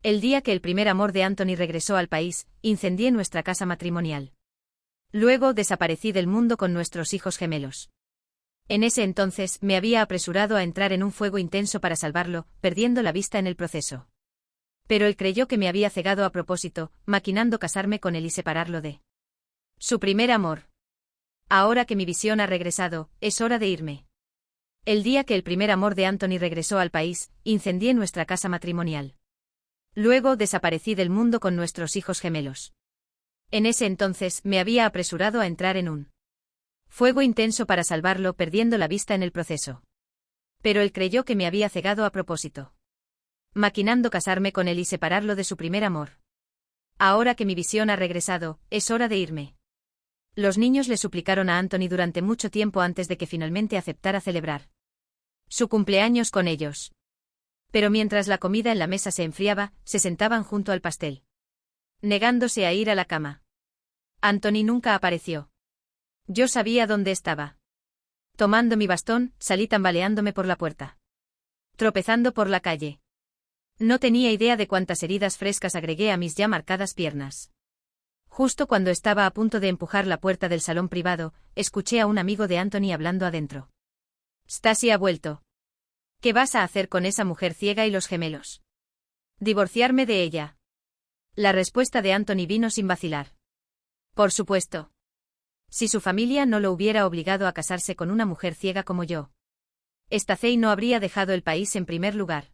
El día que el primer amor de Anthony regresó al país, incendié nuestra casa matrimonial. Luego desaparecí del mundo con nuestros hijos gemelos. En ese entonces me había apresurado a entrar en un fuego intenso para salvarlo, perdiendo la vista en el proceso. Pero él creyó que me había cegado a propósito, maquinando casarme con él y separarlo de su primer amor. Ahora que mi visión ha regresado, es hora de irme. El día que el primer amor de Anthony regresó al país, incendié nuestra casa matrimonial. Luego desaparecí del mundo con nuestros hijos gemelos. En ese entonces me había apresurado a entrar en un fuego intenso para salvarlo, perdiendo la vista en el proceso. Pero él creyó que me había cegado a propósito, maquinando casarme con él y separarlo de su primer amor. Ahora que mi visión ha regresado, es hora de irme. Los niños le suplicaron a Anthony durante mucho tiempo antes de que finalmente aceptara celebrar su cumpleaños con ellos. Pero mientras la comida en la mesa se enfriaba, se sentaban junto al pastel, negándose a ir a la cama. Anthony nunca apareció. Yo sabía dónde estaba. Tomando mi bastón, salí tambaleándome por la puerta, tropezando por la calle. No tenía idea de cuántas heridas frescas agregué a mis ya marcadas piernas. Justo cuando estaba a punto de empujar la puerta del salón privado, escuché a un amigo de Anthony hablando adentro. Stacy ha vuelto. ¿Qué vas a hacer con esa mujer ciega y los gemelos? Divorciarme de ella. La respuesta de Anthony vino sin vacilar. Por supuesto. Si su familia no lo hubiera obligado a casarse con una mujer ciega como yo, Stacey no habría dejado el país en primer lugar.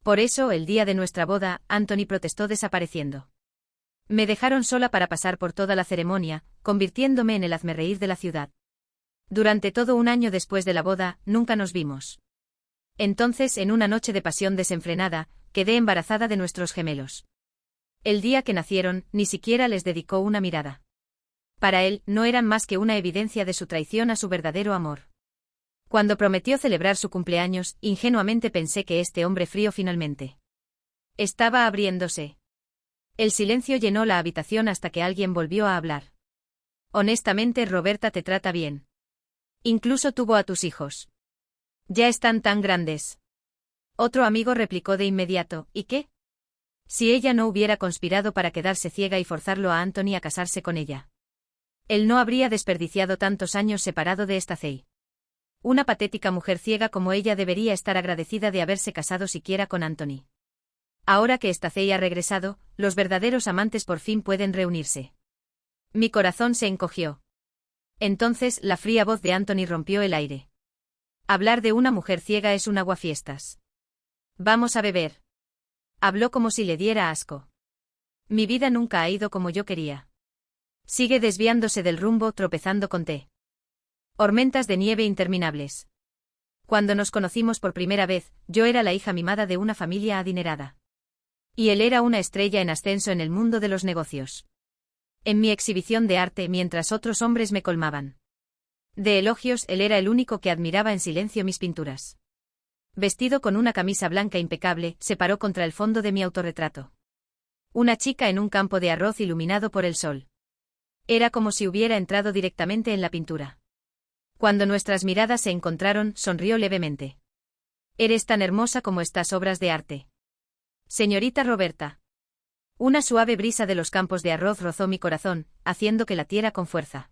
Por eso, el día de nuestra boda, Anthony protestó desapareciendo. Me dejaron sola para pasar por toda la ceremonia, convirtiéndome en el hazmerreír de la ciudad. Durante todo un año después de la boda, nunca nos vimos. Entonces, en una noche de pasión desenfrenada, quedé embarazada de nuestros gemelos. El día que nacieron, ni siquiera les dedicó una mirada. Para él, no eran más que una evidencia de su traición a su verdadero amor. Cuando prometió celebrar su cumpleaños, ingenuamente pensé que este hombre frío finalmente estaba abriéndose. El silencio llenó la habitación hasta que alguien volvió a hablar. Honestamente, Roberta te trata bien. Incluso tuvo a tus hijos. Ya están tan grandes. Otro amigo replicó de inmediato, ¿y qué? Si ella no hubiera conspirado para quedarse ciega y forzarlo a Anthony a casarse con ella, él no habría desperdiciado tantos años separado de Stacey. Una patética mujer ciega como ella debería estar agradecida de haberse casado siquiera con Anthony. Ahora que Stacey ha regresado, los verdaderos amantes por fin pueden reunirse. Mi corazón se encogió. Entonces, la fría voz de Anthony rompió el aire. Hablar de una mujer ciega es un aguafiestas. Vamos a beber. Habló como si le diera asco. Mi vida nunca ha ido como yo quería. Sigue desviándose del rumbo, tropezando con tormentas de nieve interminables. Cuando nos conocimos por primera vez, yo era la hija mimada de una familia adinerada. Y él era una estrella en ascenso en el mundo de los negocios. En mi exhibición de arte, mientras otros hombres me colmaban de elogios, él era el único que admiraba en silencio mis pinturas. Vestido con una camisa blanca impecable, se paró contra el fondo de mi autorretrato. Una chica en un campo de arroz iluminado por el sol. Era como si hubiera entrado directamente en la pintura. Cuando nuestras miradas se encontraron, sonrió levemente. Eres tan hermosa como estas obras de arte. Señorita Roberta. Una suave brisa de los campos de arroz rozó mi corazón, haciendo que latiera con fuerza.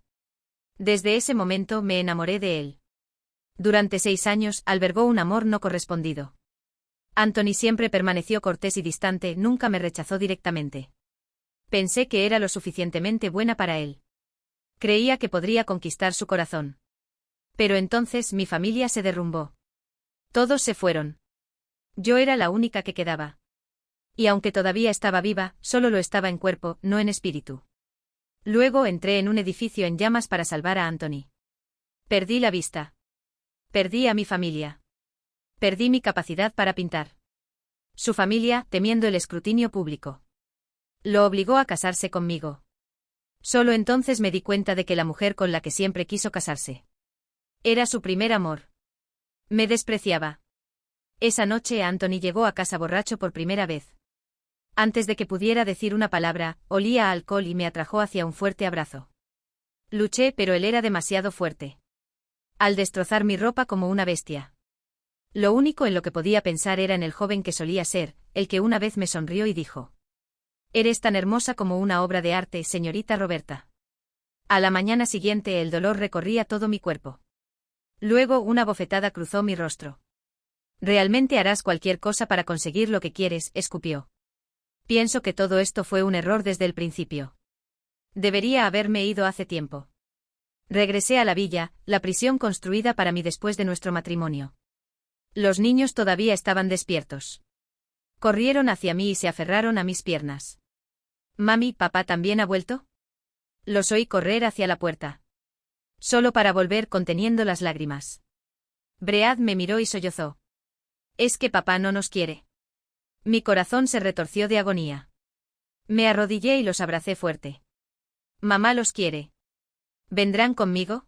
Desde ese momento me enamoré de él. Durante 6 años, albergó un amor no correspondido. Anthony siempre permaneció cortés y distante, nunca me rechazó directamente. Pensé que era lo suficientemente buena para él. Creía que podría conquistar su corazón. Pero entonces mi familia se derrumbó. Todos se fueron. Yo era la única que quedaba. Y aunque todavía estaba viva, solo lo estaba en cuerpo, no en espíritu. Luego entré en un edificio en llamas para salvar a Anthony. Perdí la vista. Perdí a mi familia. Perdí mi capacidad para pintar. Su familia, temiendo el escrutinio público, lo obligó a casarse conmigo. Solo entonces me di cuenta de que la mujer con la que siempre quiso casarse era su primer amor. Me despreciaba. Esa noche Anthony llegó a casa borracho por primera vez. Antes de que pudiera decir una palabra, olía a alcohol y me atrajo hacia un fuerte abrazo. Luché, pero él era demasiado fuerte. Al destrozar mi ropa como una bestia. Lo único en lo que podía pensar era en el joven que solía ser, el que una vez me sonrió y dijo: «Eres tan hermosa como una obra de arte, señorita Roberta». A la mañana siguiente el dolor recorría todo mi cuerpo. Luego una bofetada cruzó mi rostro. «Realmente harás cualquier cosa para conseguir lo que quieres», escupió. «Pienso que todo esto fue un error desde el principio. Debería haberme ido hace tiempo». Regresé a la villa, la prisión construida para mí después de nuestro matrimonio. Los niños todavía estaban despiertos. Corrieron hacia mí y se aferraron a mis piernas. «Mami, ¿papá también ha vuelto?». Los oí correr hacia la puerta. Solo para volver conteniendo las lágrimas. Bread me miró y sollozó. «Es que papá no nos quiere». Mi corazón se retorció de agonía. Me arrodillé y los abracé fuerte. «Mamá los quiere. ¿Vendrán conmigo?».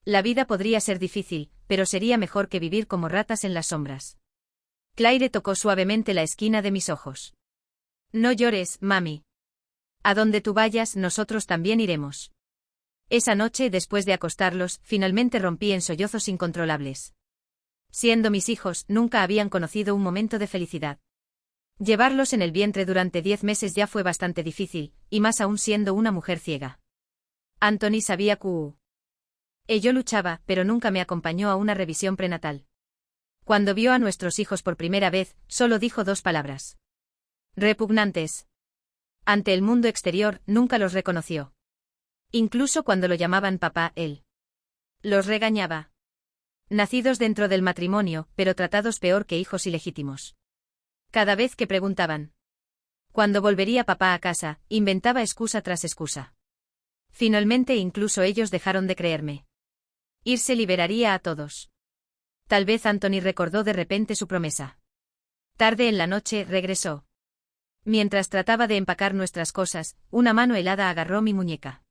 La vida podría ser difícil, pero sería mejor que vivir como ratas en las sombras. Claire tocó suavemente la esquina de mis ojos. «No llores, mami. A donde tú vayas, nosotros también iremos». Esa noche, después de acostarlos, finalmente rompí en sollozos incontrolables. Siendo mis hijos, nunca habían conocido un momento de felicidad. Llevarlos en el vientre durante 10 meses ya fue bastante difícil, y más aún siendo una mujer ciega. Anthony sabía que yo luchaba, pero nunca me acompañó a una revisión prenatal. Cuando vio a nuestros hijos por primera vez, solo dijo 2 palabras. Repugnantes. Ante el mundo exterior, nunca los reconoció. Incluso cuando lo llamaban papá, él los regañaba. Nacidos dentro del matrimonio, pero tratados peor que hijos ilegítimos. Cada vez que preguntaban cuándo volvería papá a casa, inventaba excusa tras excusa. Finalmente incluso ellos dejaron de creerme. Irse liberaría a todos. Tal vez Anthony recordó de repente su promesa. Tarde en la noche, regresó. Mientras trataba de empacar nuestras cosas, una mano helada agarró mi muñeca.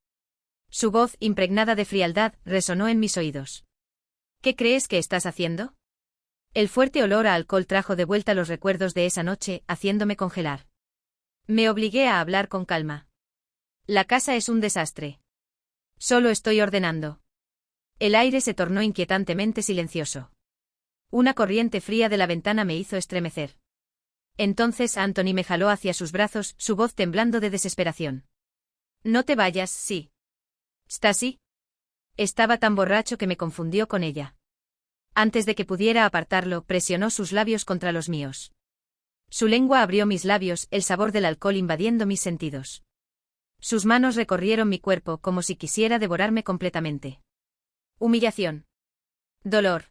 Su voz, impregnada de frialdad, resonó en mis oídos. «¿Qué crees que estás haciendo?». El fuerte olor a alcohol trajo de vuelta los recuerdos de esa noche, haciéndome congelar. Me obligué a hablar con calma. «La casa es un desastre. Solo estoy ordenando». El aire se tornó inquietantemente silencioso. Una corriente fría de la ventana me hizo estremecer. Entonces Anthony me jaló hacia sus brazos, su voz temblando de desesperación. «No te vayas, sí». «¿Stacy?». Estaba tan borracho que me confundió con ella. Antes de que pudiera apartarlo, presionó sus labios contra los míos. Su lengua abrió mis labios, el sabor del alcohol invadiendo mis sentidos. Sus manos recorrieron mi cuerpo como si quisiera devorarme completamente. Humillación. Dolor.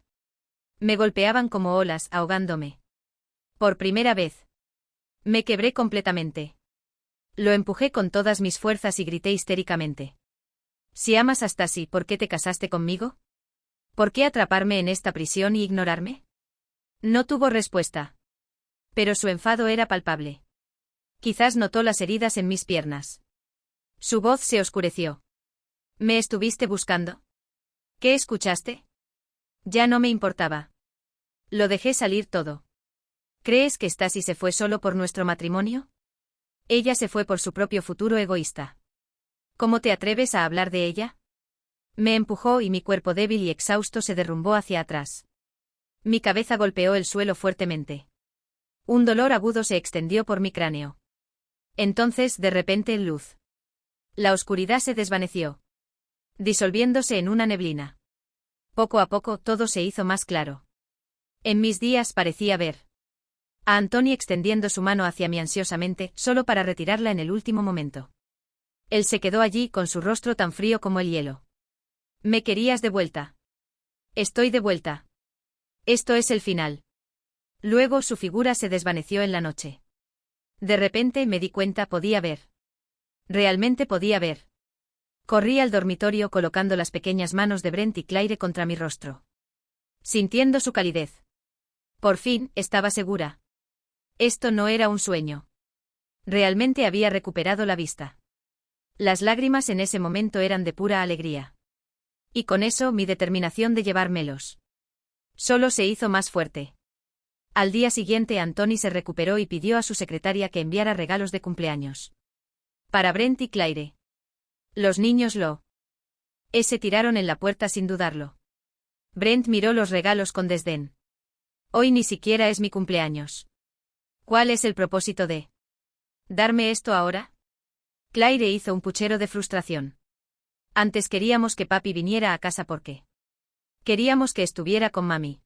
Me golpeaban como olas, ahogándome. Por primera vez. Me quebré completamente. Lo empujé con todas mis fuerzas y grité histéricamente. «Si amas a Stacy, ¿por qué te casaste conmigo? ¿Por qué atraparme en esta prisión y ignorarme?». No tuvo respuesta. Pero su enfado era palpable. Quizás notó las heridas en mis piernas. Su voz se oscureció. «¿Me estuviste buscando? ¿Qué escuchaste?». Ya no me importaba. Lo dejé salir todo. «¿Crees que Stacy se fue solo por nuestro matrimonio?». Ella se fue por su propio futuro egoísta. «¿Cómo te atreves a hablar de ella?». Me empujó y mi cuerpo débil y exhausto se derrumbó hacia atrás. Mi cabeza golpeó el suelo fuertemente. Un dolor agudo se extendió por mi cráneo. Entonces, de repente, luz. La oscuridad se desvaneció, disolviéndose en una neblina. Poco a poco, todo se hizo más claro. En mis días parecía ver a Anthony extendiendo su mano hacia mí ansiosamente, solo para retirarla en el último momento. Él se quedó allí con su rostro tan frío como el hielo. «¿Me querías de vuelta?». «Estoy de vuelta. Esto es el final». Luego su figura se desvaneció en la noche. De repente me di cuenta, podía ver. Realmente podía ver. Corrí al dormitorio colocando las pequeñas manos de Brent y Claire contra mi rostro. Sintiendo su calidez. Por fin, estaba segura. Esto no era un sueño. Realmente había recuperado la vista. Las lágrimas en ese momento eran de pura alegría. Y con eso mi determinación de llevármelos. Solo se hizo más fuerte. Al día siguiente Anthony se recuperó y pidió a su secretaria que enviara regalos de cumpleaños. Para Brent y Claire. Los niños se tiraron en la puerta sin dudarlo. Brent miró los regalos con desdén. Hoy ni siquiera es mi cumpleaños. ¿Cuál es el propósito de darme esto ahora? Claire hizo un puchero de frustración. Antes queríamos que papi viniera a casa porque queríamos que estuviera con mami.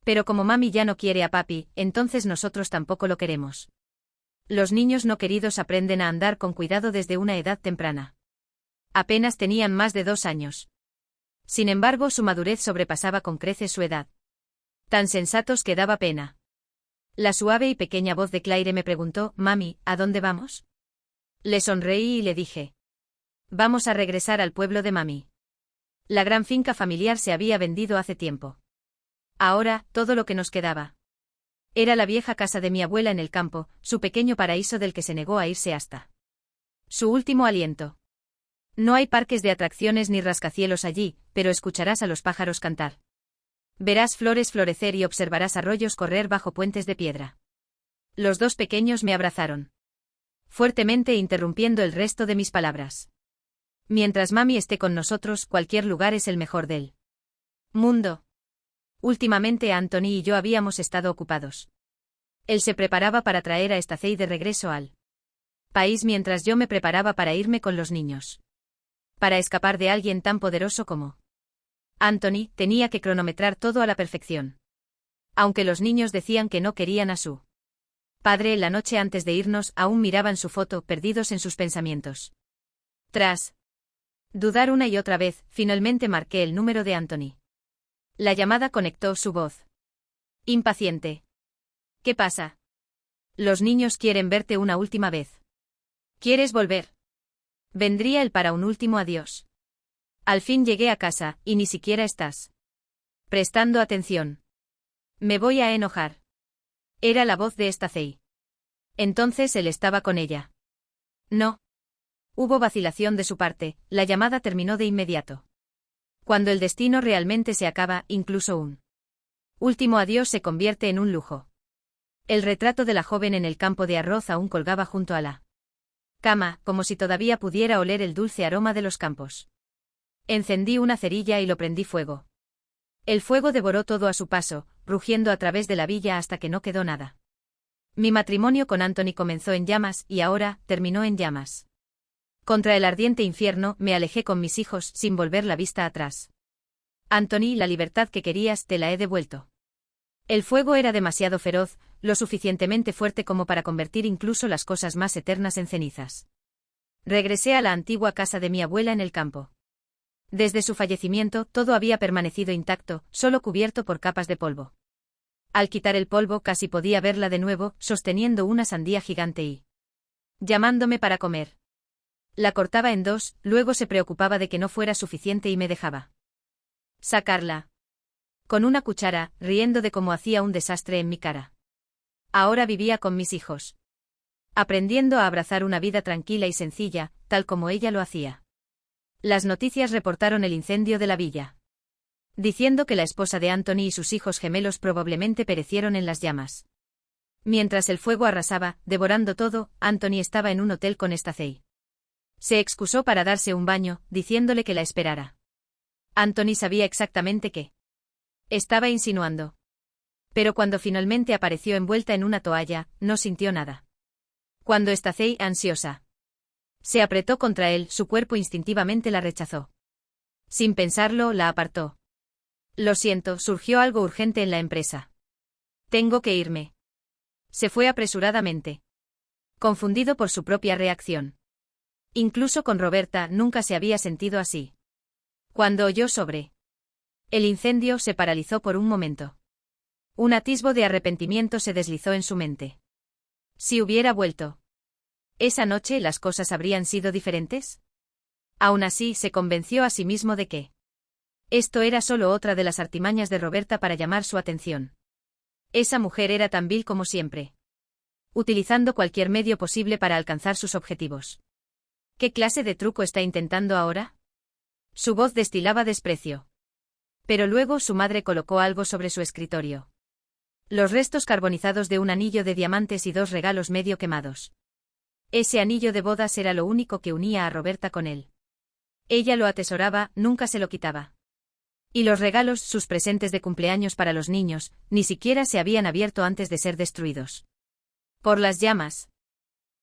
Pero como mami ya no quiere a papi, entonces nosotros tampoco lo queremos. Los niños no queridos aprenden a andar con cuidado desde una edad temprana. Apenas tenían más de 2 años. Sin embargo, su madurez sobrepasaba con creces su edad. Tan sensatos que daba pena. La suave y pequeña voz de Claire me preguntó, «Mami, ¿a dónde vamos?» Le sonreí y le dije, «Vamos a regresar al pueblo de mami». La gran finca familiar se había vendido hace tiempo. Ahora, todo lo que nos quedaba era la vieja casa de mi abuela en el campo, su pequeño paraíso del que se negó a irse hasta su último aliento. No hay parques de atracciones ni rascacielos allí, pero escucharás a los pájaros cantar. Verás flores florecer y observarás arroyos correr bajo puentes de piedra. Los 2 pequeños me abrazaron fuertemente, interrumpiendo el resto de mis palabras. Mientras mami esté con nosotros, cualquier lugar es el mejor del mundo. Últimamente Anthony y yo habíamos estado ocupados. Él se preparaba para traer a Stacey de regreso al país mientras yo me preparaba para irme con los niños. Para escapar de alguien tan poderoso como Anthony, tenía que cronometrar todo a la perfección. Aunque los niños decían que no querían a su padre, la noche antes de irnos aún miraban su foto, perdidos en sus pensamientos. Tras dudar una y otra vez, finalmente marqué el número de Anthony. La llamada conectó su voz impaciente. ¿Qué pasa? Los niños quieren verte una última vez. ¿Quieres volver? Vendría él para un último adiós. Al fin llegué a casa, y ni siquiera estás prestando atención. Me voy a enojar. Era la voz de Stacey. Entonces él estaba con ella. No. Hubo vacilación de su parte, la llamada terminó de inmediato. Cuando el destino realmente se acaba, incluso un último adiós se convierte en un lujo. El retrato de la joven en el campo de arroz aún colgaba junto a la cama, como si todavía pudiera oler el dulce aroma de los campos. Encendí una cerilla y lo prendí fuego. El fuego devoró todo a su paso, rugiendo a través de la villa hasta que no quedó nada. Mi matrimonio con Anthony comenzó en llamas y ahora terminó en llamas. Contra el ardiente infierno me alejé con mis hijos sin volver la vista atrás. Anthony, la libertad que querías te la he devuelto. El fuego era demasiado feroz, lo suficientemente fuerte como para convertir incluso las cosas más eternas en cenizas. Regresé a la antigua casa de mi abuela en el campo. Desde su fallecimiento todo había permanecido intacto, solo cubierto por capas de polvo. Al quitar el polvo casi podía verla de nuevo, sosteniendo una sandía gigante y llamándome para comer. La cortaba en 2, luego se preocupaba de que no fuera suficiente y me dejaba sacarla con una cuchara, riendo de cómo hacía un desastre en mi cara. Ahora vivía con mis hijos, aprendiendo a abrazar una vida tranquila y sencilla, tal como ella lo hacía. Las noticias reportaron el incendio de la villa, diciendo que la esposa de Anthony y sus hijos gemelos probablemente perecieron en las llamas. Mientras el fuego arrasaba, devorando todo, Anthony estaba en un hotel con Stacey. Se excusó para darse un baño, diciéndole que la esperara. Anthony sabía exactamente qué estaba insinuando. Pero cuando finalmente apareció envuelta en una toalla, no sintió nada. Cuando Stacey, ansiosa, se apretó contra él, su cuerpo instintivamente la rechazó. Sin pensarlo, la apartó. Lo siento, surgió algo urgente en la empresa. Tengo que irme. Se fue apresuradamente, confundido por su propia reacción. Incluso con Roberta nunca se había sentido así. Cuando oyó sobre el incendio se paralizó por un momento. Un atisbo de arrepentimiento se deslizó en su mente. Si hubiera vuelto esa noche, ¿las cosas habrían sido diferentes? Aún así, se convenció a sí mismo de que esto era solo otra de las artimañas de Roberta para llamar su atención. Esa mujer era tan vil como siempre, utilizando cualquier medio posible para alcanzar sus objetivos. ¿Qué clase de truco está intentando ahora? Su voz destilaba desprecio. Pero luego su madre colocó algo sobre su escritorio. Los restos carbonizados de un anillo de diamantes y 2 regalos medio quemados. Ese anillo de bodas era lo único que unía a Roberta con él. Ella lo atesoraba, nunca se lo quitaba. Y los regalos, sus presentes de cumpleaños para los niños, ni siquiera se habían abierto antes de ser destruidos por las llamas.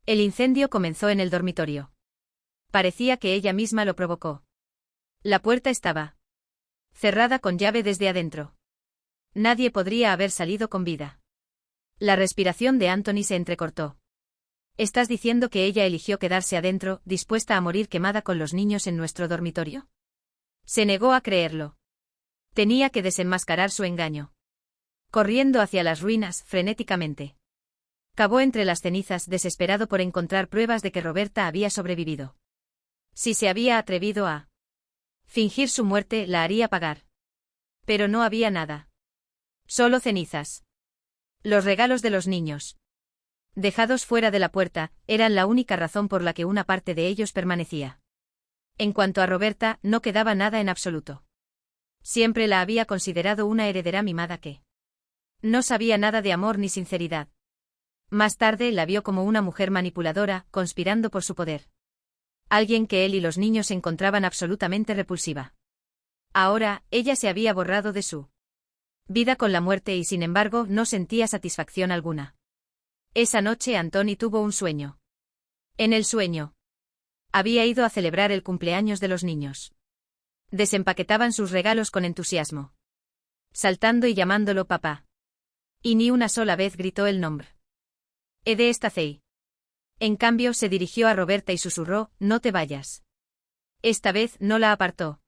El incendio comenzó en el dormitorio. Parecía que ella misma lo provocó. La puerta estaba cerrada con llave desde adentro. Nadie podría haber salido con vida. La respiración de Anthony se entrecortó. ¿Estás diciendo que ella eligió quedarse adentro, dispuesta a morir quemada con los niños en nuestro dormitorio? Se negó a creerlo. Tenía que desenmascarar su engaño. Corriendo hacia las ruinas, frenéticamente. Cavó entre las cenizas, desesperado por encontrar pruebas de que Roberta había sobrevivido. Si se había atrevido a fingir su muerte, la haría pagar. Pero no había nada. Solo cenizas. Los regalos de los niños, dejados fuera de la puerta, eran la única razón por la que una parte de ellos permanecía. En cuanto a Roberta, no quedaba nada en absoluto. Siempre la había considerado una heredera mimada que no sabía nada de amor ni sinceridad. Más tarde la vio como una mujer manipuladora, conspirando por su poder. Alguien que él y los niños encontraban absolutamente repulsiva. Ahora, ella se había borrado de su vida con la muerte y sin embargo no sentía satisfacción alguna. Esa noche Anthony tuvo un sueño. En el sueño, había ido a celebrar el cumpleaños de los niños. Desempaquetaban sus regalos con entusiasmo, saltando y llamándolo papá. Y ni una sola vez gritó el nombre de Stacey. En cambio se dirigió a Roberta y susurró, no te vayas. Esta vez no la apartó.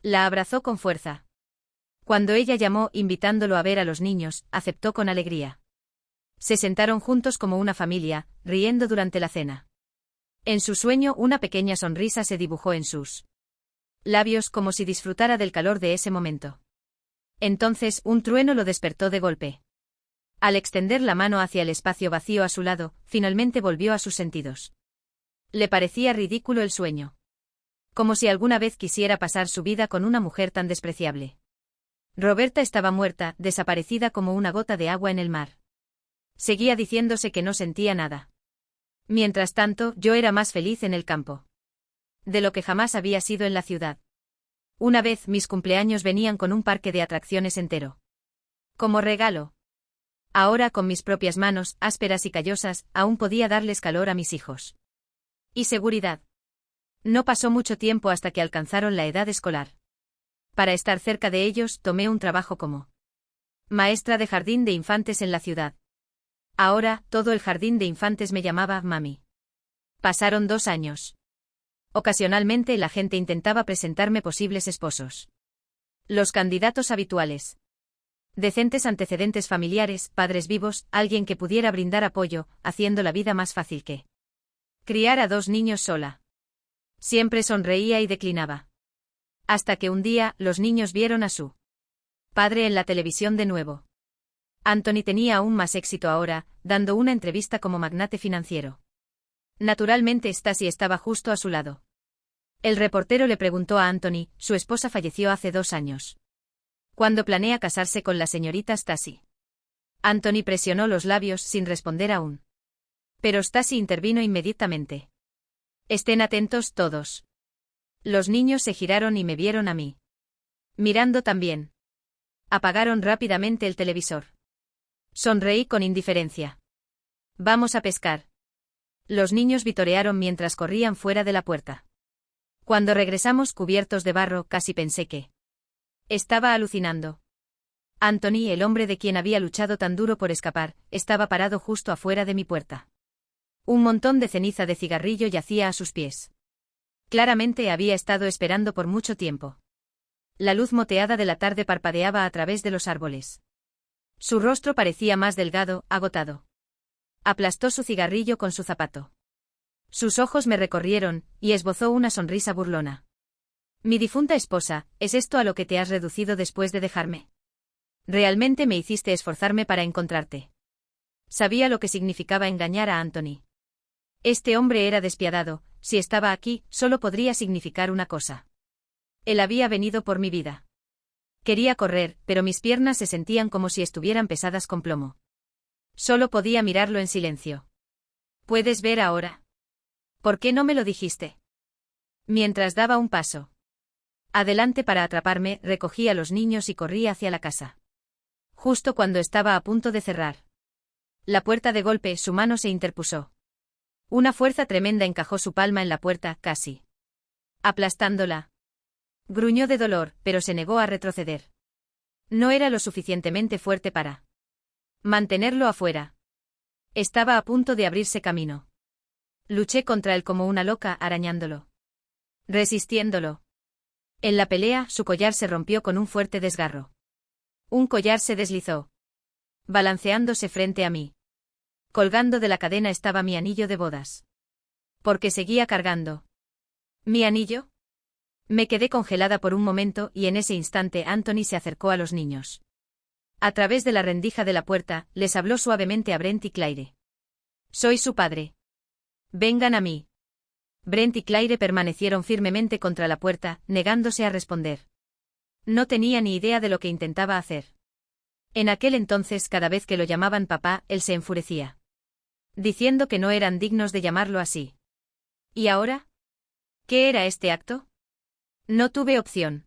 La abrazó con fuerza. Cuando ella llamó invitándolo a ver a los niños, aceptó con alegría. Se sentaron juntos como una familia, riendo durante la cena. En su sueño una pequeña sonrisa se dibujó en sus labios como si disfrutara del calor de ese momento. Entonces un trueno lo despertó de golpe. Al extender la mano hacia el espacio vacío a su lado, finalmente volvió a sus sentidos. Le parecía ridículo el sueño. Como si alguna vez quisiera pasar su vida con una mujer tan despreciable. Roberta estaba muerta, desaparecida como una gota de agua en el mar. Seguía diciéndose que no sentía nada. Mientras tanto, yo era más feliz en el campo de lo que jamás había sido en la ciudad. Una vez mis cumpleaños venían con un parque de atracciones entero. Como regalo. Ahora con mis propias manos, ásperas y callosas, aún podía darles calor a mis hijos. Y seguridad. No pasó mucho tiempo hasta que alcanzaron la edad escolar. Para estar cerca de ellos, tomé un trabajo como maestra de jardín de infantes en la ciudad. Ahora, todo el jardín de infantes me llamaba mami. Pasaron 2 años. Ocasionalmente la gente intentaba presentarme posibles esposos. Los candidatos habituales. Decentes antecedentes familiares, padres vivos, alguien que pudiera brindar apoyo, haciendo la vida más fácil que criar a 2 niños sola. Siempre sonreía y declinaba. Hasta que un día, los niños vieron a su padre en la televisión de nuevo. Anthony tenía aún más éxito ahora, dando una entrevista como magnate financiero. Naturalmente Stacey estaba justo a su lado. El reportero le preguntó a Anthony, su esposa falleció hace 2 años. ¿Cuándo planea casarse con la señorita Stacey? Anthony presionó los labios sin responder aún. Pero Stacey intervino inmediatamente. Estén atentos todos. Los niños se giraron y me vieron a mí. Mirando también. Apagaron rápidamente el televisor. Sonreí con indiferencia. Vamos a pescar. Los niños vitorearon mientras corrían fuera de la puerta. Cuando regresamos cubiertos de barro, casi pensé que estaba alucinando. Anthony, el hombre de quien había luchado tan duro por escapar, estaba parado justo afuera de mi puerta. Un montón de ceniza de cigarrillo yacía a sus pies. Claramente había estado esperando por mucho tiempo. La luz moteada de la tarde parpadeaba a través de los árboles. Su rostro parecía más delgado, agotado. Aplastó su cigarrillo con su zapato. Sus ojos me recorrieron, y esbozó una sonrisa burlona. Mi difunta esposa, ¿es esto a lo que te has reducido después de dejarme? Realmente me hiciste esforzarme para encontrarte. Sabía lo que significaba engañar a Anthony. Este hombre era despiadado, si estaba aquí, solo podría significar una cosa. Él había venido por mi vida. Quería correr, pero mis piernas se sentían como si estuvieran pesadas con plomo. Solo podía mirarlo en silencio. ¿Puedes ver ahora? ¿Por qué no me lo dijiste? Mientras daba un paso Adelante para atraparme, recogí a los niños y corrí hacia la casa. Justo cuando estaba a punto de cerrar la puerta de golpe, su mano se interpuso. Una fuerza tremenda encajó su palma en la puerta, casi aplastándola. Gruñó de dolor, pero se negó a retroceder. No era lo suficientemente fuerte para mantenerlo afuera. Estaba a punto de abrirse camino. Luché contra él como una loca, arañándolo, resistiéndolo. En la pelea, su collar se rompió con un fuerte desgarro. Un collar se deslizó, balanceándose frente a mí. Colgando de la cadena estaba mi anillo de bodas. Porque seguía cargando. ¿Mi anillo? Me quedé congelada por un momento y en ese instante Anthony se acercó a los niños. A través de la rendija de la puerta, les habló suavemente a Brent y Claire. Soy su padre. Vengan a mí. Brent y Claire permanecieron firmemente contra la puerta, negándose a responder. No tenía ni idea de lo que intentaba hacer. En aquel entonces, cada vez que lo llamaban papá, él se enfurecía, diciendo que no eran dignos de llamarlo así. ¿Y ahora? ¿Qué era este acto? No tuve opción.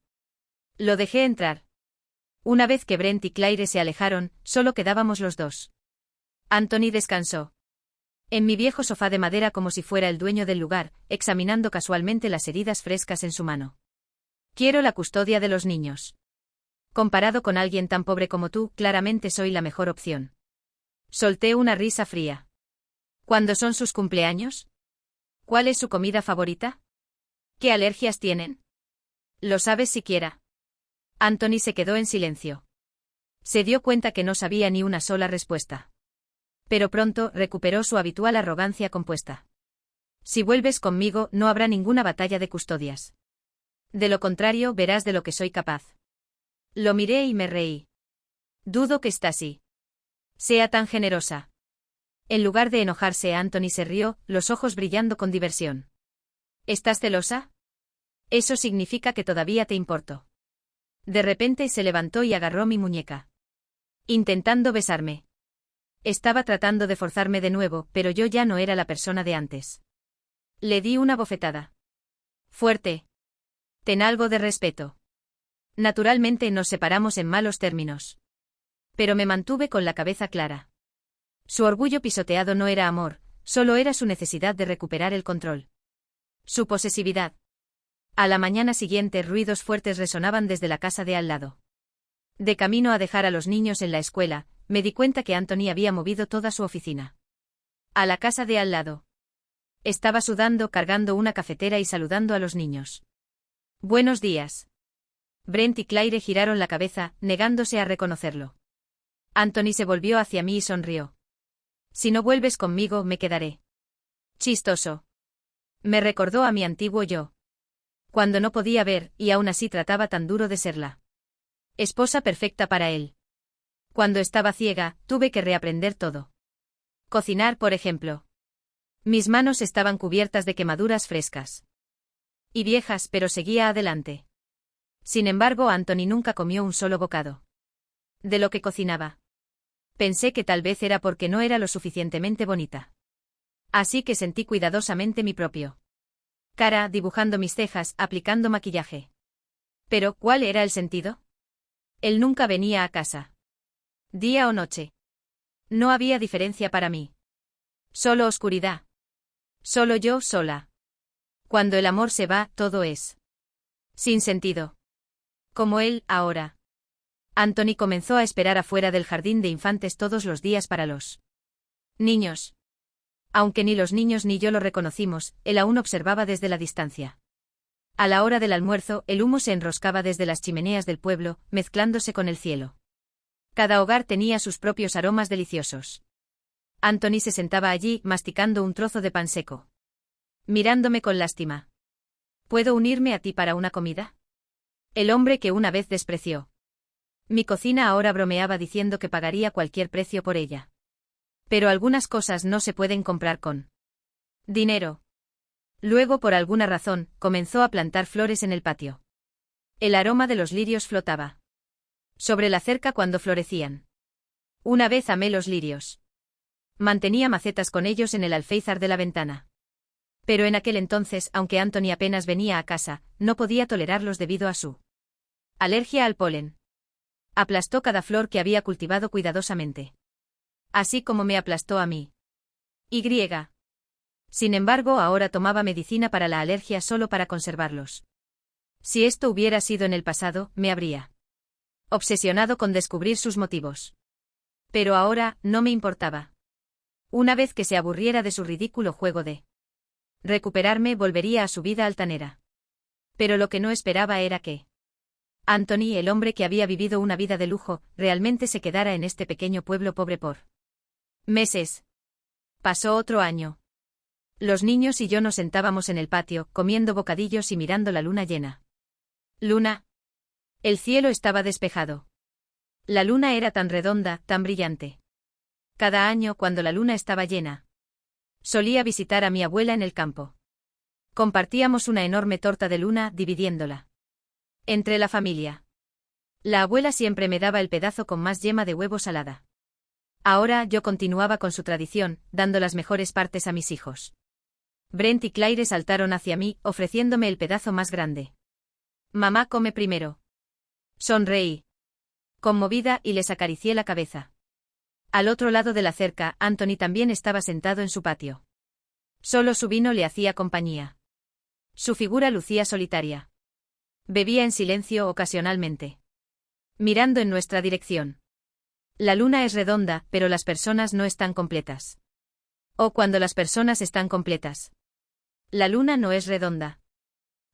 Lo dejé entrar. Una vez que Brent y Claire se alejaron, solo quedábamos los dos. Anthony descansó en mi viejo sofá de madera como si fuera el dueño del lugar, examinando casualmente las heridas frescas en su mano. Quiero la custodia de los niños. Comparado con alguien tan pobre como tú, claramente soy la mejor opción. Solté una risa fría. ¿Cuándo son sus cumpleaños? ¿Cuál es su comida favorita? ¿Qué alergias tienen? ¿Lo sabes siquiera? Anthony se quedó en silencio. Se dio cuenta que no sabía ni una sola respuesta. Pero pronto recuperó su habitual arrogancia compuesta. Si vuelves conmigo, no habrá ninguna batalla de custodias. De lo contrario, verás de lo que soy capaz. Lo miré y me reí. Dudo que Stacy sea tan generosa. En lugar de enojarse, Anthony se rió, los ojos brillando con diversión. ¿Estás celosa? Eso significa que todavía te importo. De repente se levantó y agarró mi muñeca, intentando besarme. Estaba tratando de forzarme de nuevo, pero yo ya no era la persona de antes. Le di una bofetada. Fuerte. Ten algo de respeto. Naturalmente nos separamos en malos términos. Pero me mantuve con la cabeza clara. Su orgullo pisoteado no era amor, solo era su necesidad de recuperar el control. Su posesividad. A la mañana siguiente, ruidos fuertes resonaban desde la casa de al lado. De camino a dejar a los niños en la escuela, me di cuenta que Anthony había movido toda su oficina a la casa de al lado. Estaba sudando, cargando una cafetera y saludando a los niños. Buenos días. Brent y Claire giraron la cabeza, negándose a reconocerlo. Anthony se volvió hacia mí y sonrió. Si no vuelves conmigo, me quedaré. Chistoso. Me recordó a mi antiguo yo. Cuando no podía ver, y aún así trataba tan duro de serla esposa perfecta para él. Cuando estaba ciega, tuve que reaprender todo. Cocinar, por ejemplo. Mis manos estaban cubiertas de quemaduras frescas y viejas, pero seguía adelante. Sin embargo, Anthony nunca comió un solo bocado de lo que cocinaba. Pensé que tal vez era porque no era lo suficientemente bonita. Así que sentí cuidadosamente mi propio cara, dibujando mis cejas, aplicando maquillaje. Pero, ¿cuál era el sentido? Él nunca venía a casa. Día o noche. No había diferencia para mí. Solo oscuridad. Solo yo sola. Cuando el amor se va, todo es sin sentido. Como él, ahora. Anthony comenzó a esperar afuera del jardín de infantes todos los días para los niños. Aunque ni los niños ni yo lo reconocimos, él aún observaba desde la distancia. A la hora del almuerzo, el humo se enroscaba desde las chimeneas del pueblo, mezclándose con el cielo. Cada hogar tenía sus propios aromas deliciosos. Anthony se sentaba allí, masticando un trozo de pan seco, mirándome con lástima. ¿Puedo unirme a ti para una comida? El hombre que una vez despreció mi cocina ahora bromeaba diciendo que pagaría cualquier precio por ella. Pero algunas cosas no se pueden comprar con dinero. Luego, por alguna razón, comenzó a plantar flores en el patio. El aroma de los lirios flotaba sobre la cerca cuando florecían. Una vez amé los lirios. Mantenía macetas con ellos en el alféizar de la ventana. Pero en aquel entonces, aunque Anthony apenas venía a casa, no podía tolerarlos debido a su alergia al polen. Aplastó cada flor que había cultivado cuidadosamente. Así como me aplastó a mí. Y. Sin embargo, ahora tomaba medicina para la alergia solo para conservarlos. Si esto hubiera sido en el pasado, me habría obsesionado con descubrir sus motivos. Pero ahora, no me importaba. Una vez que se aburriera de su ridículo juego de recuperarme, volvería a su vida altanera. Pero lo que no esperaba era que Anthony, el hombre que había vivido una vida de lujo, realmente se quedara en este pequeño pueblo pobre por meses. Pasó otro año. Los niños y yo nos sentábamos en el patio, comiendo bocadillos y mirando la luna llena. Luna. El cielo estaba despejado. La luna era tan redonda, tan brillante. Cada año, cuando la luna estaba llena, solía visitar a mi abuela en el campo. Compartíamos una enorme torta de luna, dividiéndola entre la familia. La abuela siempre me daba el pedazo con más yema de huevo salada. Ahora yo continuaba con su tradición, dando las mejores partes a mis hijos. Brent y Claire saltaron hacia mí, ofreciéndome el pedazo más grande. Mamá come primero. Sonreí conmovida y les acaricié la cabeza. Al otro lado de la cerca, Anthony también estaba sentado en su patio. Solo su vino le hacía compañía. Su figura lucía solitaria. Bebía en silencio ocasionalmente, mirando en nuestra dirección. La luna es redonda, pero las personas no están completas. O cuando las personas están completas. La luna no es redonda.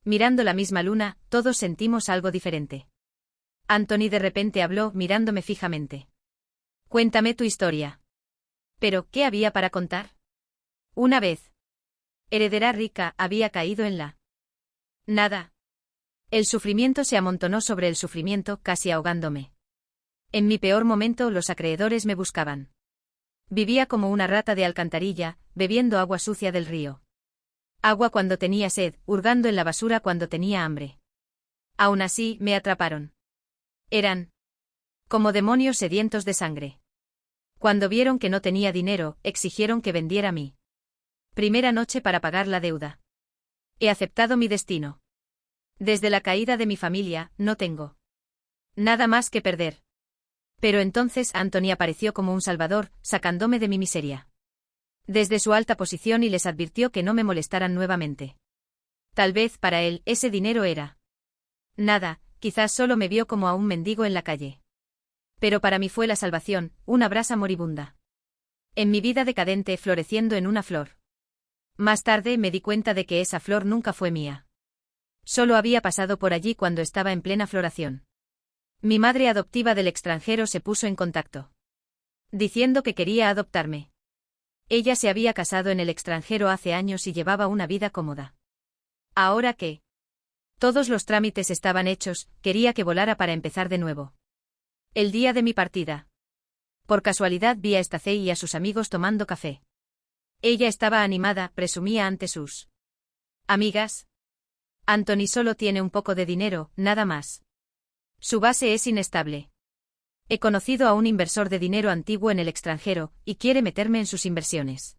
Mirando la misma luna, todos sentimos algo diferente. Anthony de repente habló, mirándome fijamente. Cuéntame tu historia. ¿Pero qué había para contar? Una vez. Heredera rica había caído en la nada. El sufrimiento se amontonó sobre el sufrimiento, casi ahogándome. En mi peor momento los acreedores me buscaban. Vivía como una rata de alcantarilla, bebiendo agua sucia del río. Agua cuando tenía sed, hurgando en la basura cuando tenía hambre. Aún así, me atraparon. Eran como demonios sedientos de sangre. Cuando vieron que no tenía dinero, exigieron que vendiera mi primera noche para pagar la deuda. He aceptado mi destino. Desde la caída de mi familia, no tengo nada más que perder. Pero entonces Anthony apareció como un salvador, sacándome de mi miseria. Desde su alta posición y les advirtió que no me molestaran nuevamente. Tal vez para él, ese dinero era nada, quizás solo me vio como a un mendigo en la calle. Pero para mí fue la salvación, una brasa moribunda. En mi vida decadente floreciendo en una flor. Más tarde me di cuenta de que esa flor nunca fue mía. Solo había pasado por allí cuando estaba en plena floración. Mi madre adoptiva del extranjero se puso en contacto, diciendo que quería adoptarme. Ella se había casado en el extranjero hace años y llevaba una vida cómoda. Ahora que todos los trámites estaban hechos, quería que volara para empezar de nuevo. El día de mi partida. Por casualidad vi a Stacey y a sus amigos tomando café. Ella estaba animada, presumía ante sus amigas. Anthony solo tiene un poco de dinero, nada más. Su base es inestable. He conocido a un inversor de dinero antiguo en el extranjero, y quiere meterme en sus inversiones.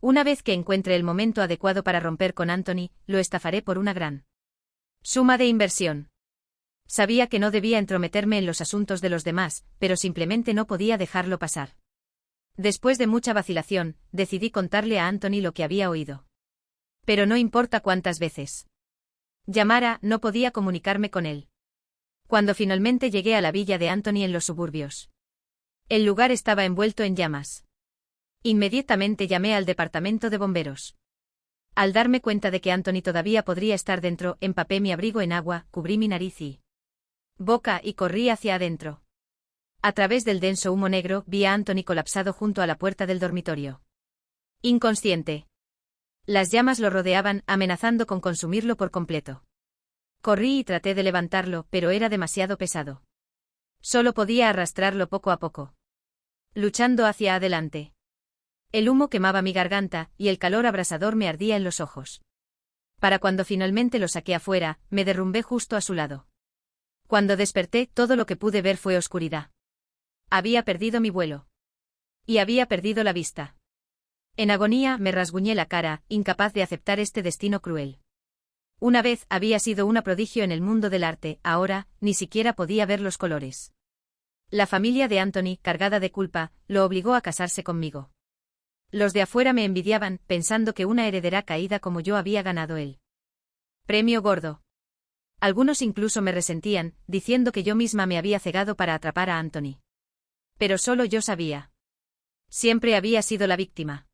Una vez que encuentre el momento adecuado para romper con Anthony, lo estafaré por una gran suma de inversión. Sabía que no debía entrometerme en los asuntos de los demás, pero simplemente no podía dejarlo pasar. Después de mucha vacilación, decidí contarle a Anthony lo que había oído. Pero no importa cuántas veces llamara, no podía comunicarme con él. Cuando finalmente llegué a la villa de Anthony en los suburbios. El lugar estaba envuelto en llamas. Inmediatamente llamé al departamento de bomberos. Al darme cuenta de que Anthony todavía podría estar dentro, empapé mi abrigo en agua, cubrí mi nariz y boca y corrí hacia adentro. A través del denso humo negro vi a Anthony colapsado junto a la puerta del dormitorio. Inconsciente. Las llamas lo rodeaban, amenazando con consumirlo por completo. Corrí y traté de levantarlo, pero era demasiado pesado. Solo podía arrastrarlo poco a poco. Luchando hacia adelante. El humo quemaba mi garganta, y el calor abrasador me ardía en los ojos. Para cuando finalmente lo saqué afuera, me derrumbé justo a su lado. Cuando desperté, todo lo que pude ver fue oscuridad. Había perdido mi vuelo. Y había perdido la vista. En agonía me rasguñé la cara, incapaz de aceptar este destino cruel. Una vez había sido una prodigio en el mundo del arte, ahora, ni siquiera podía ver los colores. La familia de Anthony, cargada de culpa, lo obligó a casarse conmigo. Los de afuera me envidiaban, pensando que una heredera caída como yo había ganado él. Premio gordo. Algunos incluso me resentían, diciendo que yo misma me había cegado para atrapar a Anthony. Pero solo yo sabía. Siempre había sido la víctima.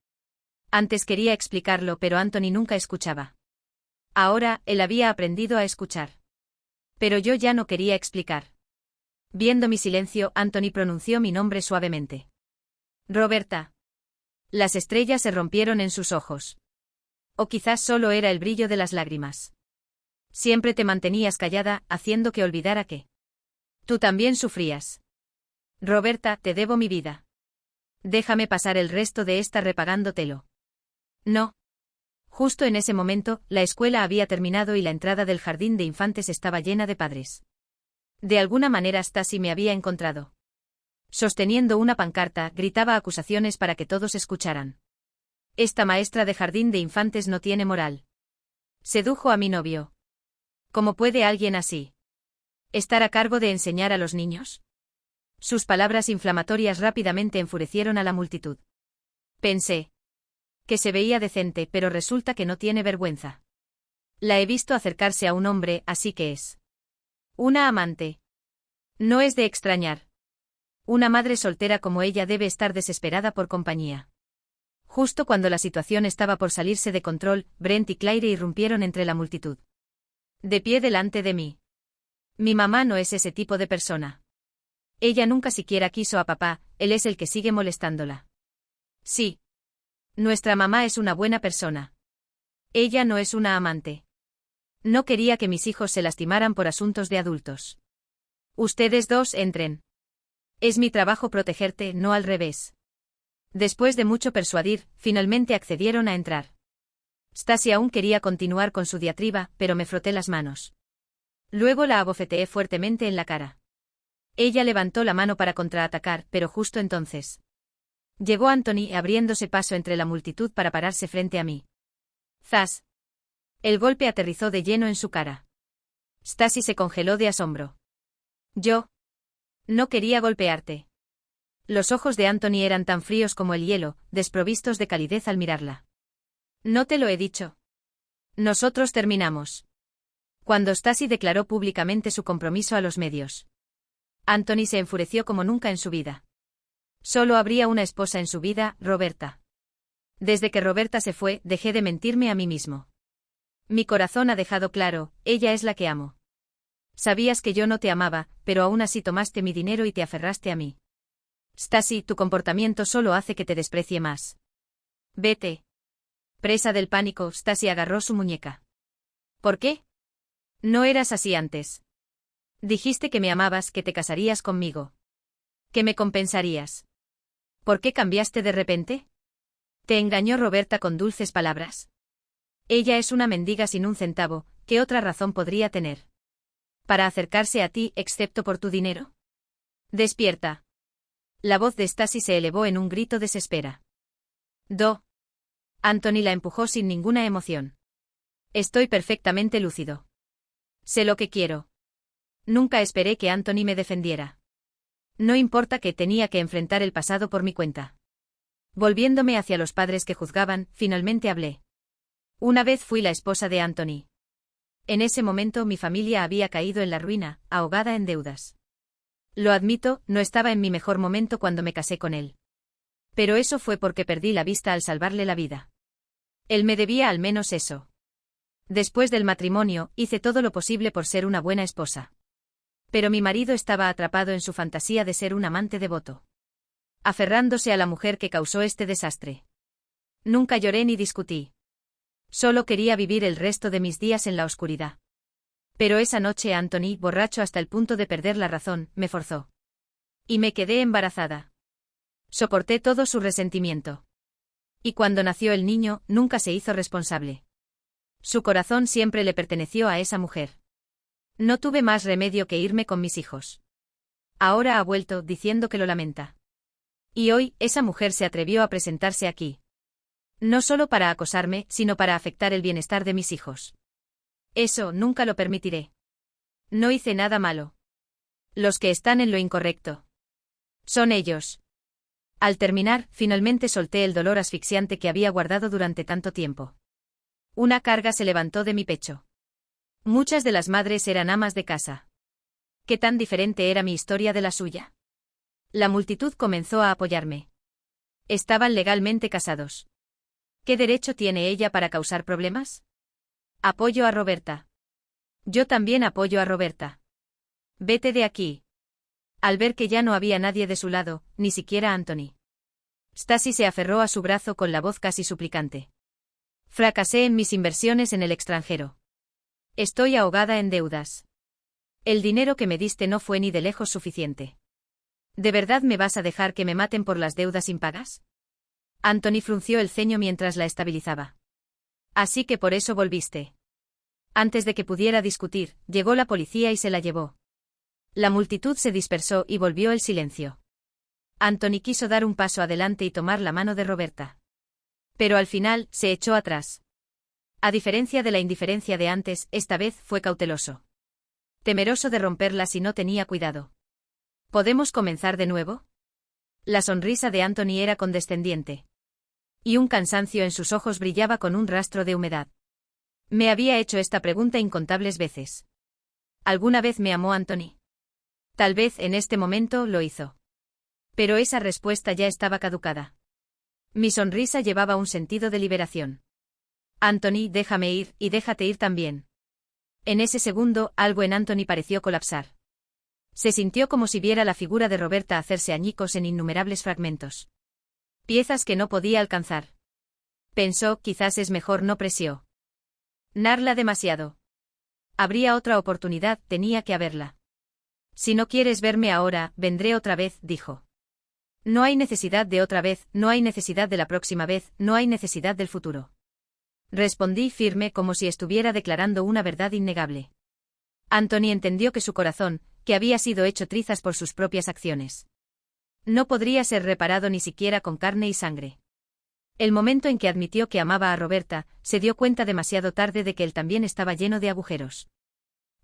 Antes quería explicarlo, pero Anthony nunca escuchaba. Ahora, él había aprendido a escuchar. Pero yo ya no quería explicar. Viendo mi silencio, Anthony pronunció mi nombre suavemente. Roberta. Las estrellas se rompieron en sus ojos. O quizás solo era el brillo de las lágrimas. Siempre te mantenías callada, haciendo que olvidara que tú también sufrías. Roberta, te debo mi vida. Déjame pasar el resto de esta repagándotelo. No. Justo en ese momento, la escuela había terminado y la entrada del jardín de infantes estaba llena de padres. De alguna manera Stasi me había encontrado. Sosteniendo una pancarta, gritaba acusaciones para que todos escucharan. Esta maestra de jardín de infantes no tiene moral. Sedujo a mi novio. ¿Cómo puede alguien así estar a cargo de enseñar a los niños? Sus palabras inflamatorias rápidamente enfurecieron a la multitud. Pensé que se veía decente, pero resulta que no tiene vergüenza. La he visto acercarse a un hombre, así que es una amante. No es de extrañar. Una madre soltera como ella debe estar desesperada por compañía. Justo cuando la situación estaba por salirse de control, Brent y Claire irrumpieron entre la multitud. De pie delante de mí. Mi mamá no es ese tipo de persona. Ella nunca siquiera quiso a papá, él es el que sigue molestándola. Sí. Nuestra mamá es una buena persona. Ella no es una amante. No quería que mis hijos se lastimaran por asuntos de adultos. Ustedes dos entren. Es mi trabajo protegerte, no al revés. Después de mucho persuadir, finalmente accedieron a entrar. Stasi aún quería continuar con su diatriba, pero me froté las manos. Luego la abofeteé fuertemente en la cara. Ella levantó la mano para contraatacar, pero justo entonces llegó Anthony abriéndose paso entre la multitud para pararse frente a mí. ¡Zas! El golpe aterrizó de lleno en su cara. Stasi se congeló de asombro. Yo no quería golpearte. Los ojos de Anthony eran tan fríos como el hielo, desprovistos de calidez al mirarla. No te lo he dicho. Nosotros terminamos. Cuando Stasi declaró públicamente su compromiso a los medios. Anthony se enfureció como nunca en su vida. Solo habría una esposa en su vida, Roberta. Desde que Roberta se fue, dejé de mentirme a mí mismo. Mi corazón ha dejado claro, ella es la que amo. Sabías que yo no te amaba, pero aún así tomaste mi dinero y te aferraste a mí. Stasi, tu comportamiento solo hace que te desprecie más. Vete. Presa del pánico, Stasi agarró su muñeca. ¿Por qué? No eras así antes. Dijiste que me amabas, que te casarías conmigo. Que me compensarías. ¿Por qué cambiaste de repente? Te engañó Roberta con dulces palabras. Ella es una mendiga sin un centavo, ¿qué otra razón podría tener para acercarse a ti, excepto por tu dinero? Despierta. La voz de Stasi se elevó en un grito desespera. Anthony la empujó sin ninguna emoción. Estoy perfectamente lúcido. Sé lo que quiero. Nunca esperé que Anthony me defendiera. No importa que tenía que enfrentar el pasado por mi cuenta. Volviéndome hacia los padres que juzgaban, finalmente hablé. Una vez fui la esposa de Anthony. En ese momento mi familia había caído en la ruina, ahogada en deudas. Lo admito, no estaba en mi mejor momento cuando me casé con él. Pero eso fue porque perdí la vista al salvarle la vida. Él me debía al menos eso. Después del matrimonio, hice todo lo posible por ser una buena esposa. Pero mi marido estaba atrapado en su fantasía de ser un amante devoto. Aferrándose a la mujer que causó este desastre. Nunca lloré ni discutí. Solo quería vivir el resto de mis días en la oscuridad. Pero esa noche Anthony, borracho hasta el punto de perder la razón, me forzó. Y me quedé embarazada. Soporté todo su resentimiento. Y cuando nació el niño, nunca se hizo responsable. Su corazón siempre le perteneció a esa mujer. No tuve más remedio que irme con mis hijos. Ahora ha vuelto, diciendo que lo lamenta. Y hoy, esa mujer se atrevió a presentarse aquí. No solo para acosarme, sino para afectar el bienestar de mis hijos. Eso nunca lo permitiré. No hice nada malo. Los que están en lo incorrecto son ellos. Al terminar, finalmente solté el dolor asfixiante que había guardado durante tanto tiempo. Una carga se levantó de mi pecho. Muchas de las madres eran amas de casa. ¿Qué tan diferente era mi historia de la suya? La multitud comenzó a apoyarme. Estaban legalmente casados. ¿Qué derecho tiene ella para causar problemas? Apoyo a Roberta. Yo también apoyo a Roberta. Vete de aquí. Al ver que ya no había nadie de su lado, ni siquiera Anthony. Stacy se aferró a su brazo con la voz casi suplicante. Fracasé en mis inversiones en el extranjero. Estoy ahogada en deudas. El dinero que me diste no fue ni de lejos suficiente. ¿De verdad me vas a dejar que me maten por las deudas impagas? Anthony frunció el ceño mientras la estabilizaba. Así que por eso volviste. Antes de que pudiera discutir, llegó la policía y se la llevó. La multitud se dispersó y volvió el silencio. Anthony quiso dar un paso adelante y tomar la mano de Roberta. Pero al final, se echó atrás. A diferencia de la indiferencia de antes, esta vez fue cauteloso. Temeroso de romperla si no tenía cuidado. ¿Podemos comenzar de nuevo? La sonrisa de Anthony era condescendiente. Y un cansancio en sus ojos brillaba con un rastro de humedad. Me había hecho esta pregunta incontables veces. ¿Alguna vez me amó Anthony? Tal vez en este momento lo hizo. Pero esa respuesta ya estaba caducada. Mi sonrisa llevaba un sentido de liberación. Anthony, déjame ir, y déjate ir también. En ese segundo, algo en Anthony pareció colapsar. Se sintió como si viera la figura de Roberta hacerse añicos en innumerables fragmentos. Piezas que no podía alcanzar. Pensó, quizás es mejor no presionarla demasiado. Habría otra oportunidad, tenía que haberla. Si no quieres verme ahora, vendré otra vez, dijo. No hay necesidad de otra vez, no hay necesidad de la próxima vez, no hay necesidad del futuro. Respondí firme como si estuviera declarando una verdad innegable. Anthony entendió que su corazón, que había sido hecho trizas por sus propias acciones, no podría ser reparado ni siquiera con carne y sangre. El momento en que admitió que amaba a Roberta, se dio cuenta demasiado tarde de que él también estaba lleno de agujeros.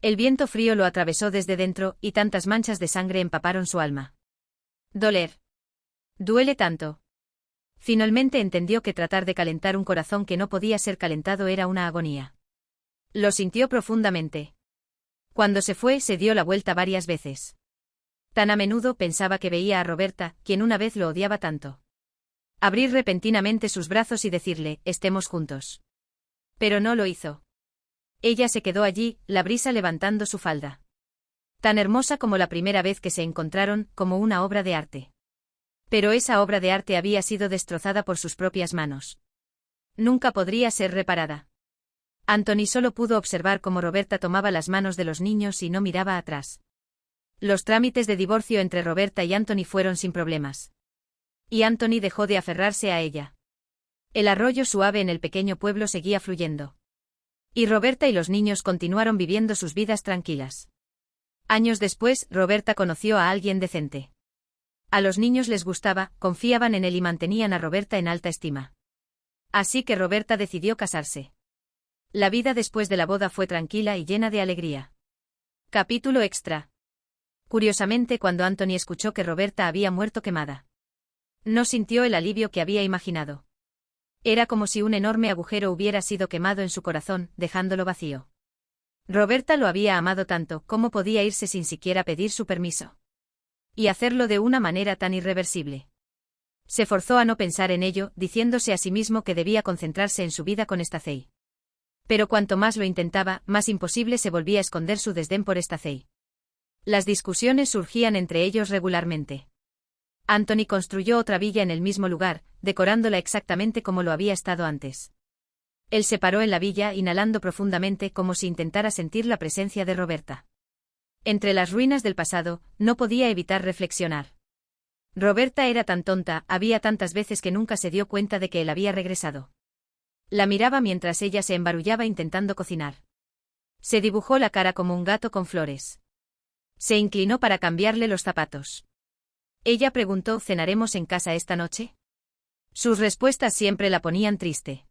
El viento frío lo atravesó desde dentro y tantas manchas de sangre empaparon su alma. Doler. Duele tanto. Finalmente entendió que tratar de calentar un corazón que no podía ser calentado era una agonía. Lo sintió profundamente. Cuando se fue, se dio la vuelta varias veces. Tan a menudo pensaba que veía a Roberta, quien una vez lo odiaba tanto. Abrir repentinamente sus brazos y decirle, estemos juntos. Pero no lo hizo. Ella se quedó allí, la brisa levantando su falda. Tan hermosa como la primera vez que se encontraron, como una obra de arte. Pero esa obra de arte había sido destrozada por sus propias manos. Nunca podría ser reparada. Anthony solo pudo observar cómo Roberta tomaba las manos de los niños y no miraba atrás. Los trámites de divorcio entre Roberta y Anthony fueron sin problemas. Y Anthony dejó de aferrarse a ella. El arroyo suave en el pequeño pueblo seguía fluyendo. Y Roberta y los niños continuaron viviendo sus vidas tranquilas. Años después, Roberta conoció a alguien decente. A los niños les gustaba, confiaban en él y mantenían a Roberta en alta estima. Así que Roberta decidió casarse. La vida después de la boda fue tranquila y llena de alegría. Capítulo extra. Curiosamente, cuando Anthony escuchó que Roberta había muerto quemada, no sintió el alivio que había imaginado. Era como si un enorme agujero hubiera sido quemado en su corazón, dejándolo vacío. Roberta lo había amado tanto, ¿cómo podía irse sin siquiera pedir su permiso? Y hacerlo de una manera tan irreversible. Se forzó a no pensar en ello, diciéndose a sí mismo que debía concentrarse en su vida con Stacey. Pero cuanto más lo intentaba, más imposible se volvía a esconder su desdén por Stacey. Las discusiones surgían entre ellos regularmente. Anthony construyó otra villa en el mismo lugar, decorándola exactamente como lo había estado antes. Él se paró en la villa inhalando profundamente como si intentara sentir la presencia de Roberta. Entre las ruinas del pasado, no podía evitar reflexionar. Roberta era tan tonta, había tantas veces que nunca se dio cuenta de que él había regresado. La miraba mientras ella se embarullaba intentando cocinar. Se dibujó la cara como un gato con flores. Se inclinó para cambiarle los zapatos. Ella preguntó, ¿cenaremos en casa esta noche? Sus respuestas siempre la ponían triste.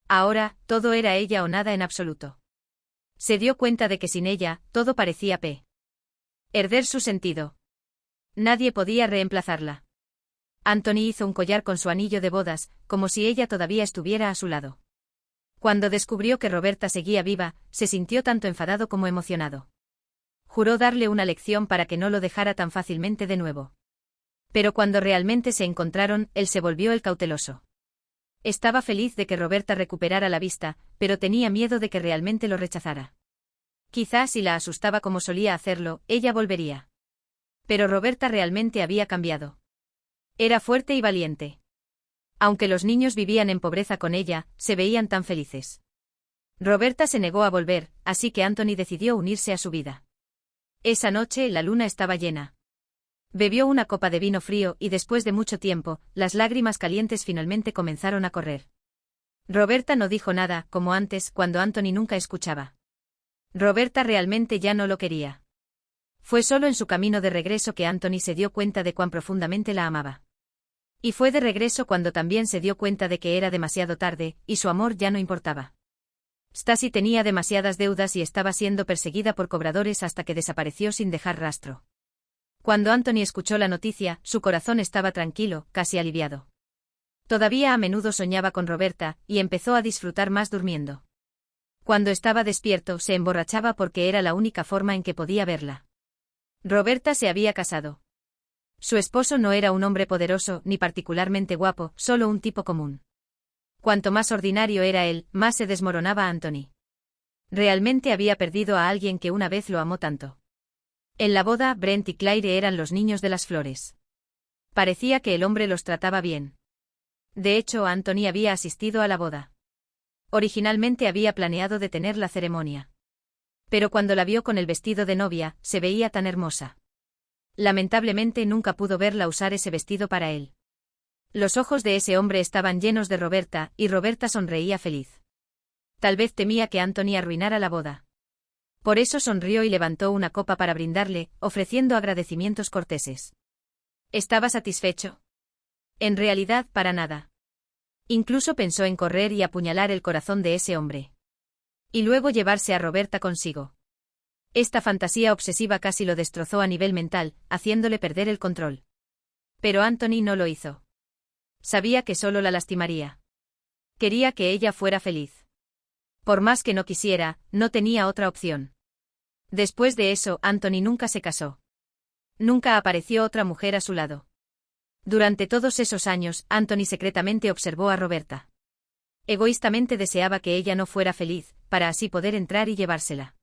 Ahora, todo era ella o nada en absoluto. Se dio cuenta de que sin ella, todo parecía perder su sentido. Nadie podía reemplazarla. Anthony hizo un collar con su anillo de bodas, como si ella todavía estuviera a su lado. Cuando descubrió que Roberta seguía viva, se sintió tanto enfadado como emocionado. Juró darle una lección para que no lo dejara tan fácilmente de nuevo. Pero cuando realmente se encontraron, él se volvió el cauteloso. Estaba feliz de que Roberta recuperara la vista, pero tenía miedo de que realmente lo rechazara. Quizás si la asustaba como solía hacerlo, ella volvería. Pero Roberta realmente había cambiado. Era fuerte y valiente. Aunque los niños vivían en pobreza con ella, se veían tan felices. Roberta se negó a volver, así que Anthony decidió unirse a su vida. Esa noche la luna estaba llena. Bebió una copa de vino frío y después de mucho tiempo, las lágrimas calientes finalmente comenzaron a correr. Roberta no dijo nada, como antes, cuando Anthony nunca escuchaba. Roberta realmente ya no lo quería. Fue solo en su camino de regreso que Anthony se dio cuenta de cuán profundamente la amaba. Y fue de regreso cuando también se dio cuenta de que era demasiado tarde, y su amor ya no importaba. Stacy tenía demasiadas deudas y estaba siendo perseguida por cobradores hasta que desapareció sin dejar rastro. Cuando Anthony escuchó la noticia, su corazón estaba tranquilo, casi aliviado. Todavía a menudo soñaba con Roberta, y empezó a disfrutar más durmiendo. Cuando estaba despierto, se emborrachaba porque era la única forma en que podía verla. Roberta se había casado. Su esposo no era un hombre poderoso ni particularmente guapo, solo un tipo común. Cuanto más ordinario era él, más se desmoronaba Anthony. Realmente había perdido a alguien que una vez lo amó tanto. En la boda, Brent y Claire eran los niños de las flores. Parecía que el hombre los trataba bien. De hecho, Anthony había asistido a la boda. Originalmente había planeado detener la ceremonia. Pero cuando la vio con el vestido de novia, se veía tan hermosa. Lamentablemente nunca pudo verla usar ese vestido para él. Los ojos de ese hombre estaban llenos de Roberta, y Roberta sonreía feliz. Tal vez temía que Anthony arruinara la boda. Por eso sonrió y levantó una copa para brindarle, ofreciendo agradecimientos corteses. ¿Estaba satisfecho? En realidad, para nada. Incluso pensó en correr y apuñalar el corazón de ese hombre. Y luego llevarse a Roberta consigo. Esta fantasía obsesiva casi lo destrozó a nivel mental, haciéndole perder el control. Pero Anthony no lo hizo. Sabía que solo la lastimaría. Quería que ella fuera feliz. Por más que no quisiera, no tenía otra opción. Después de eso, Anthony nunca se casó. Nunca apareció otra mujer a su lado. Durante todos esos años, Anthony secretamente observó a Roberta. Egoístamente deseaba que ella no fuera feliz, para así poder entrar y llevársela.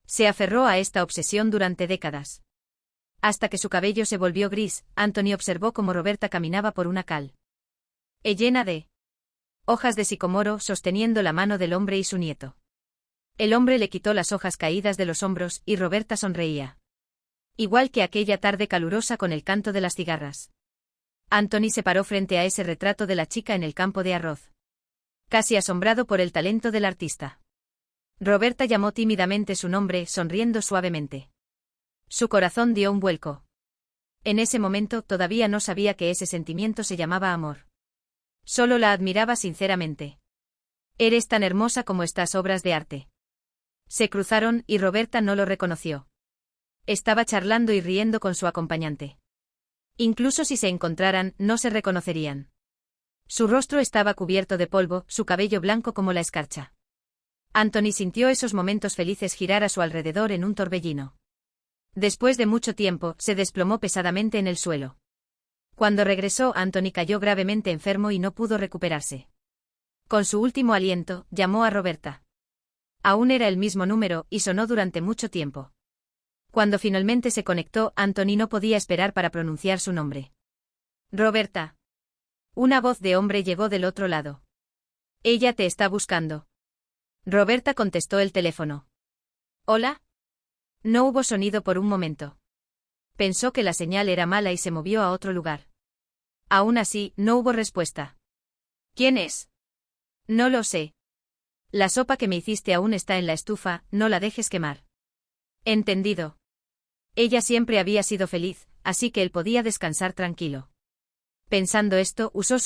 Se aferró a esta obsesión durante décadas. Hasta que su cabello se volvió gris, Anthony observó cómo Roberta caminaba por una cal llena de hojas de sicomoro sosteniendo la mano del hombre y su nieto. El hombre le quitó las hojas caídas de los hombros y Roberta sonreía. Igual que aquella tarde calurosa con el canto de las cigarras. Anthony se paró frente a ese retrato de la chica en el campo de arroz. Casi asombrado por el talento del artista. Roberta llamó tímidamente su nombre, sonriendo suavemente. Su corazón dio un vuelco. En ese momento todavía no sabía que ese sentimiento se llamaba amor. Solo la admiraba sinceramente. Eres tan hermosa como estas obras de arte. Se cruzaron y Roberta no lo reconoció. Estaba charlando y riendo con su acompañante. Incluso si se encontraran, no se reconocerían. Su rostro estaba cubierto de polvo, su cabello blanco como la escarcha. Anthony sintió esos momentos felices girar a su alrededor en un torbellino. Después de mucho tiempo, se desplomó pesadamente en el suelo. Cuando regresó, Anthony cayó gravemente enfermo y no pudo recuperarse. Con su último aliento, llamó a Roberta. Aún era el mismo número, y sonó durante mucho tiempo. Cuando finalmente se conectó, Anthony no podía esperar para pronunciar su nombre. Roberta. Una voz de hombre llegó del otro lado. Ella te está buscando. Roberta contestó el teléfono. ¿Hola? No hubo sonido por un momento. Pensó que la señal era mala y se movió a otro lugar. Aún así, no hubo respuesta. ¿Quién es? No lo sé. La sopa que me hiciste aún está en la estufa, no la dejes quemar. Entendido. Ella siempre había sido feliz, así que él podía descansar tranquilo. Pensando esto, usó